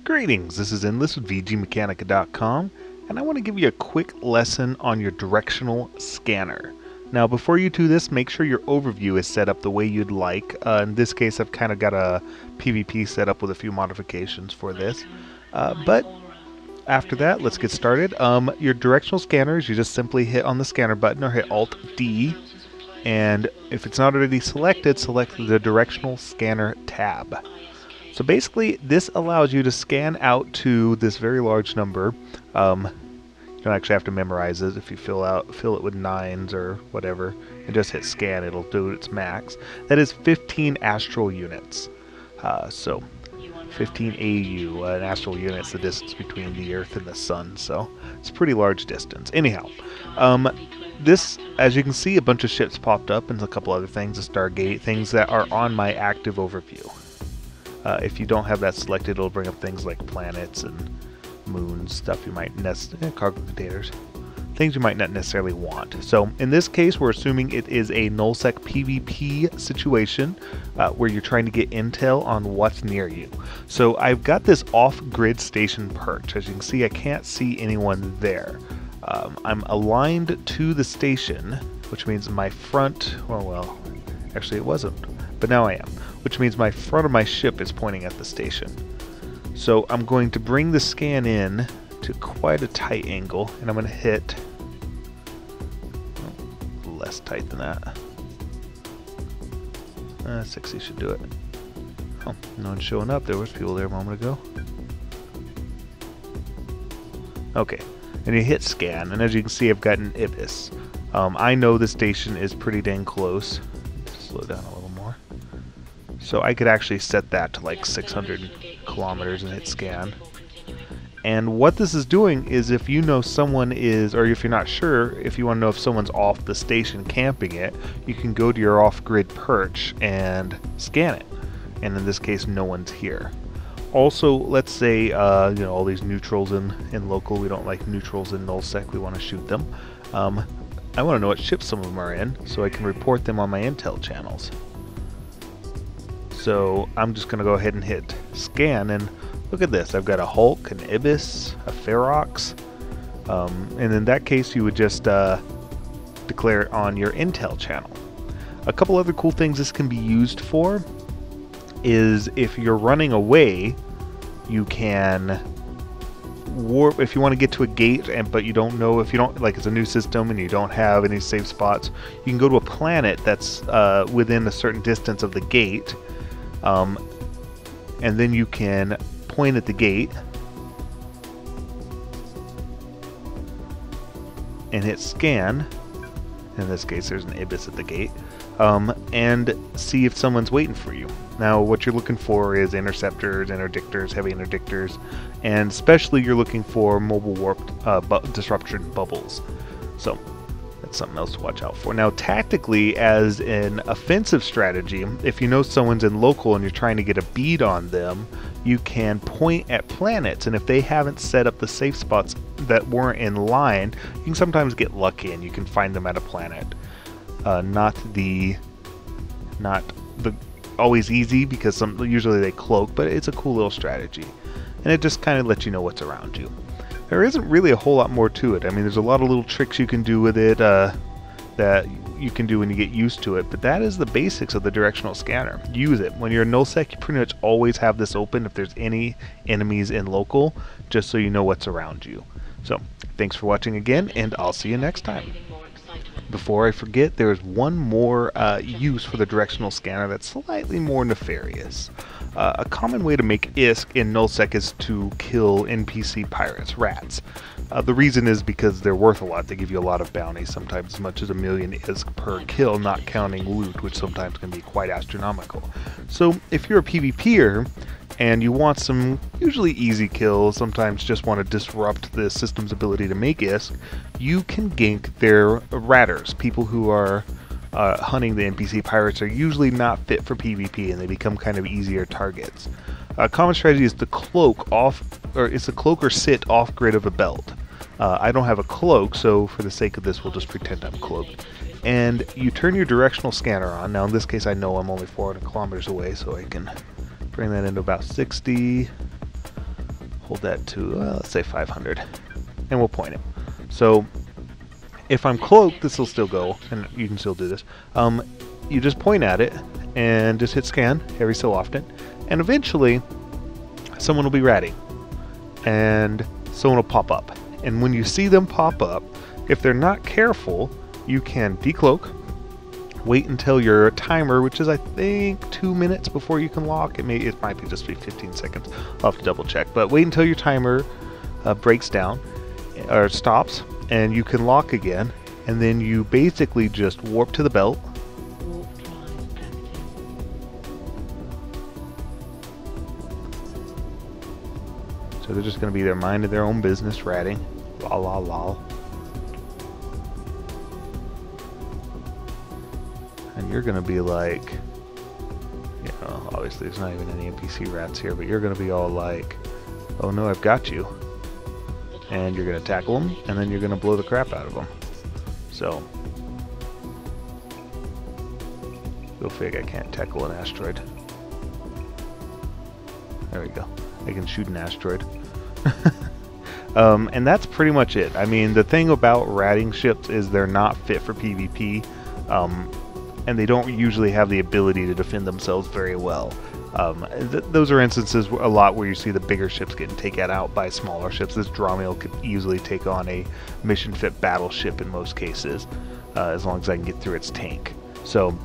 Greetings, this is Endless with VGMechanica.com, and I want to give you a quick lesson on your directional scanner. Now before you do this, make sure your overview is set up the way you'd like. In this case I've kind of got a PvP set up with a few modifications for this. But after that, let's get started. Your directional scanners, you just simply hit on the scanner button or hit Alt-D, and if it's not already selected, select the directional scanner tab. So basically, this allows you to scan out to this very large number. You don't actually have to memorize it. If you fill it with 9s or whatever, and just hit scan, it'll do its max. That is 15 astral units. So 15 AU, an astral unit is the distance between the Earth and the Sun, so it's a pretty large distance. Anyhow, this, as you can see, a bunch of ships popped up and a couple other things, a Stargate, things that are on my active overview. If you don't have that selected, it'll bring up things like planets and moons, stuff you might cargo containers, things you might not necessarily want. So in this case, we're assuming it is a nullsec PvP situation where you're trying to get intel on what's near you. So I've got this off-grid station perch. As you can see, I can't see anyone there. I'm aligned to the station, which means my front, well, actually it wasn't, but now I am, which means my front of my ship is pointing at the station. So I'm going to bring the scan in to quite a tight angle, and I'm going to hit, less tight than that, 60 should do it. Oh, no one's showing up. There was people there a moment ago. Okay, and you hit scan, and as you can see, I've got an EvE. I know the station is pretty dang close. Slow down a little more. So I could actually set that to like 600 kilometers and hit scan. And what this is doing is, if you know someone is, or if you're not sure, if you want to know if someone's off the station camping it, you can go to your off-grid perch and scan it. And in this case, no one's here. Also, let's say, you know, all these neutrals in local, we don't like neutrals in nullsec, we want to shoot them. I want to know what ships some of them are in, so I can report them on my intel channels. So I'm just going to go ahead and hit scan, and look at this. I've got a Hulk, an EvE, a Ferox, and in that case you would just declare it on your intel channel. A couple other cool things this can be used for is if you're running away, you can warp. If you want to get to a gate, but you don't know, if you don't, like, it's a new system and you don't have any safe spots, you can go to a planet that's within a certain distance of the gate, and then you can point at the gate and hit scan. In this case, there's an EvE at the gate, and see if someone's waiting for you. Now, what you're looking for is interceptors, interdictors, heavy interdictors, and especially you're looking for mobile warp disruption bubbles. So that's something else to watch out for. Now, tactically, as an offensive strategy, if you know someone's in local and you're trying to get a bead on them, you can point at planets, and if they haven't set up the safe spots that weren't in line, you can sometimes get lucky and you can find them at a planet. Not the always easy, because usually they cloak, but it's a cool little strategy, and it just kind of lets you know what's around you. There isn't really a whole lot more to it. I mean, there's a lot of little tricks you can do with it that you can do when you get used to it, but that is the basics of the directional scanner. Use it. When you're in nullsec, you pretty much always have this open if there's any enemies in local, just so you know what's around you. So, thanks for watching again, and I'll see you next time. Before I forget, there's one more use for the directional scanner that's slightly more nefarious. A common way to make ISK in nullsec is to kill NPC pirates, rats. The reason is because they're worth a lot. They give you a lot of bounties, sometimes as much as 1,000,000 ISK per kill, not counting loot, which sometimes can be quite astronomical. So if you're a PvPer and you want some usually easy kills, sometimes just want to disrupt the system's ability to make ISK, you can gank their ratters. People who are hunting the NPC pirates are usually not fit for PvP, and they become kind of easier targets. A common strategy is to cloak or sit off grid of a belt. I don't have a cloak, so for the sake of this, we'll just pretend I'm cloaked. And you turn your directional scanner on. Now in this case, I know I'm only 400 kilometers away, so I can bring that into about 60. hold that to, let's say 500, and we'll point it. So if I'm cloaked, this will still go, and you can still do this. You just point at it, and just hit scan every so often, and eventually someone will be ratting, and someone will pop up. And when you see them pop up, if they're not careful, you can decloak, wait until your timer, which is I think 2 minutes before you can lock. It might be just be 15 seconds. I'll have to double check. But wait until your timer breaks down or stops, and you can lock again. And then you basically just warp to the belt. So they're just going to be there minding their own business, ratting. La la la. And you're going to be like, you know, obviously there's not even any NPC rats here, but you're going to be all like, oh no, I've got you. And you're going to tackle them, and then you're going to blow the crap out of them. So, go fig, I can't tackle an asteroid. There we go. I can shoot an asteroid. And that's pretty much it. I mean, the thing about ratting ships is they're not fit for PvP. And they don't usually have the ability to defend themselves very well. Those are instances a lot where you see the bigger ships getting taken out by smaller ships. This Drawmill could easily take on a mission-fit battleship in most cases, as long as I can get through its tank. So,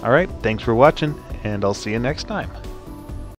alright, thanks for watching, and I'll see you next time.